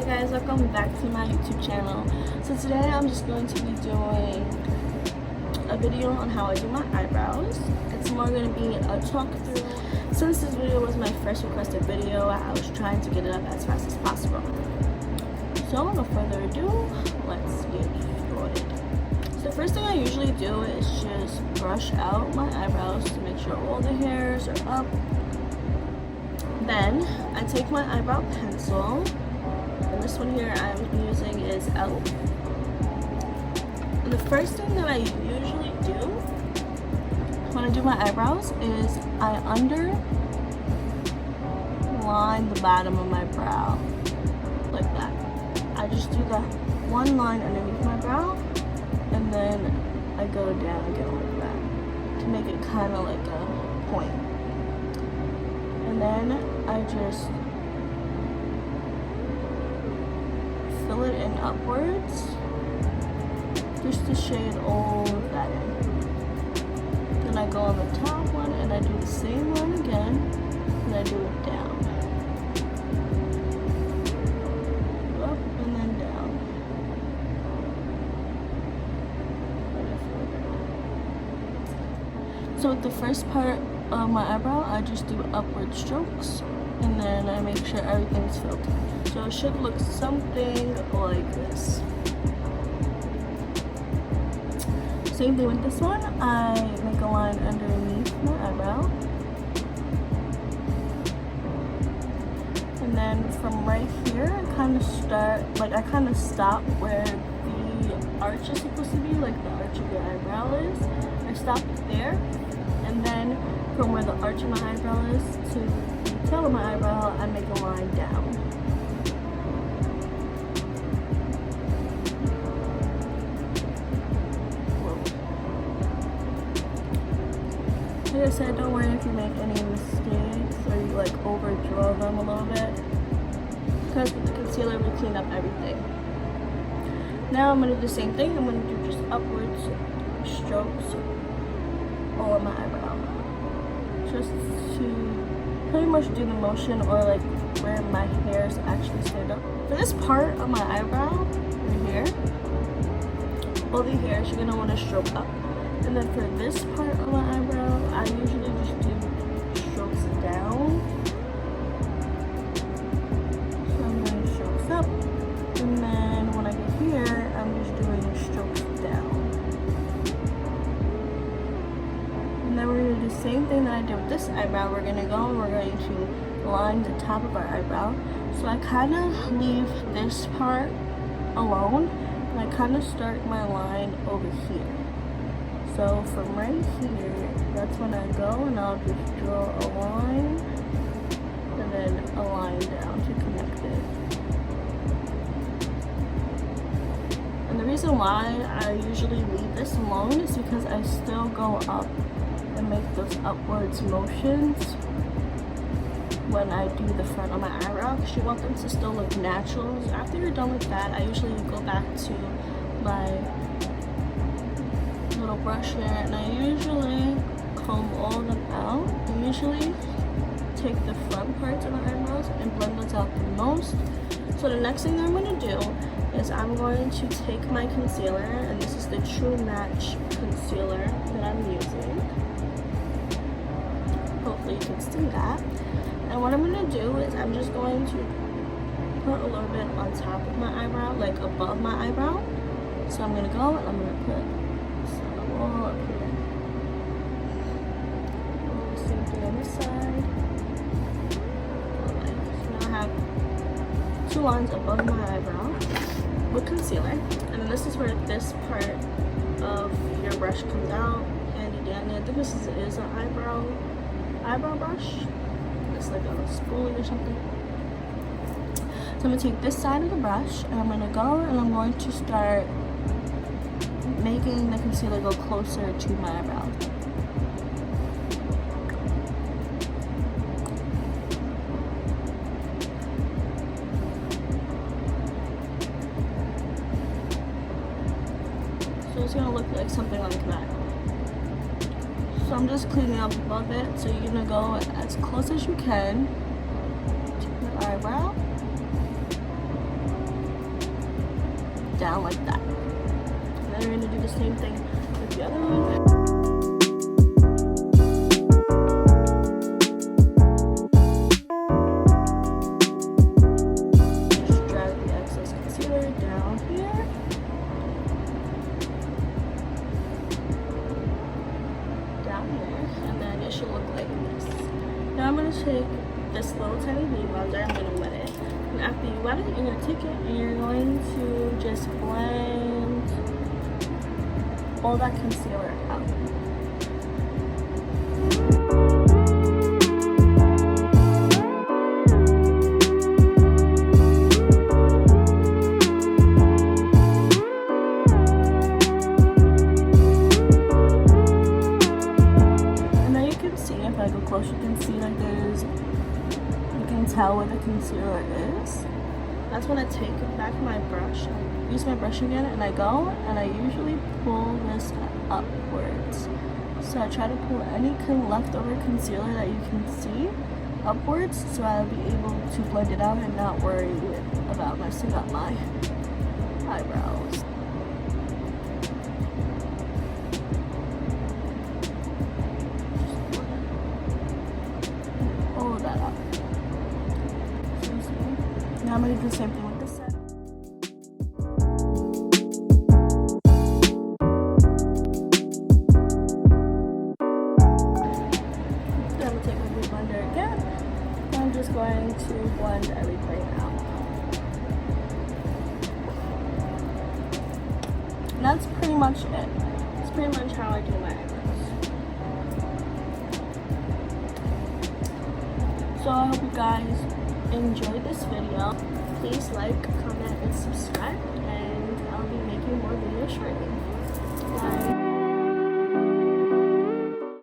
Hi guys, welcome back to my YouTube channel. So today I'm just going to be doing a video on how I do my eyebrows. It's more going to be a talk through. Since this video was my first requested video, I was trying to get it up as fast as possible. So no further ado, let's get started. So the first thing I usually do is just brush out my eyebrows to make sure all the hairs are up. Then I take my eyebrow pencil, and this one here I'm using is L. And the first thing that I usually do when I do my eyebrows is I underline the bottom of my brow like that. I just do that one line underneath my brow, and then I go down again like that to make it kind of like a point. And then I just fill it in upwards just to shade all of that in. Then I go on the top one and I do the same one again, and I do it down. Up and then down. So with the first part of my eyebrow, I just do upward strokes, and then I make sure everything's filled. So it should look something like this. Same thing with this one. I make a line underneath my eyebrow, and then from right here I kind of stop where the arch is supposed to be, like the arch of your eyebrow is. I stop there, and then from where the arch of my eyebrow is to the tail of my eyebrow, I make a line down. Like I said, don't worry if you make any mistakes or you like overdraw them a little bit, because with the concealer we clean up everything. Now I'm going to do the same thing. I'm going to do just upwards strokes all of my eyebrow, just to pretty much do the motion or like where my hairs actually stand up. For this part of my eyebrow right here, all the hairs you're going to want to stroke up. And then for this part of my eyebrow, I usually just do strokes down. So I'm doing strokes up, and then when I get here, I'm just doing strokes down. And then we're going to do the same thing that I did with this eyebrow. We're going to go and we're going to line the top of our eyebrow. So I kind of leave this part alone, and I kind of start my line over here. So from right here, that's when I go and I'll just draw a line and then a line down to connect it. And the reason why I usually leave this alone is because I still go up and make those upwards motions when I do the front of my eyebrow, because you want them to still look natural. So after you're done with that, I usually go back to my little brush here, and I usually comb all of them out. I usually take the front parts of my eyebrows and blend those out the most. So the next thing that I'm going to do is I'm going to take my concealer, and this is the True Match concealer that I'm using. Hopefully you can see that. And what I'm going to do is I'm just going to put a little bit on top of my eyebrow, like above my eyebrow. So I'm going to go and I'm going to put all up here. Same thing on this side. Alright, so now I have two lines above my eyebrow with concealer, and then this is where this part of your brush comes out handy dandy. I think this is an eyebrow brush. It's like a spoolie or something. So I'm gonna take this side of the brush, and I'm gonna go and I'm going to start making the concealer go closer to my eyebrow. So it's gonna look like something like that. So I'm just cleaning up above it. So you're gonna go as close as you can to your eyebrow. down like that. And then we're gonna do the same thing with the other one. Now I'm going to take this little tiny beauty blender, I'm going to wet it. And after you wet it, you're going to take it and you're going to just blend all that concealer out. If I go close, you can see like you can tell where the concealer is. That's when I take back my brush, I use my brush again, and I go and I usually pull this upwards. So I try to pull any leftover concealer that you can see upwards, so I'll be able to blend it out and not worry about messing up my eyebrows. That up. Now I'm going to do the same thing with this side. Then I'm going to take my blue blender again. And I'm just going to blend everything out. And that's pretty much it. That's pretty much how I do my eyebrows. So I hope you guys enjoyed this video. Please like, comment, and subscribe, and I'll be making more videos shortly.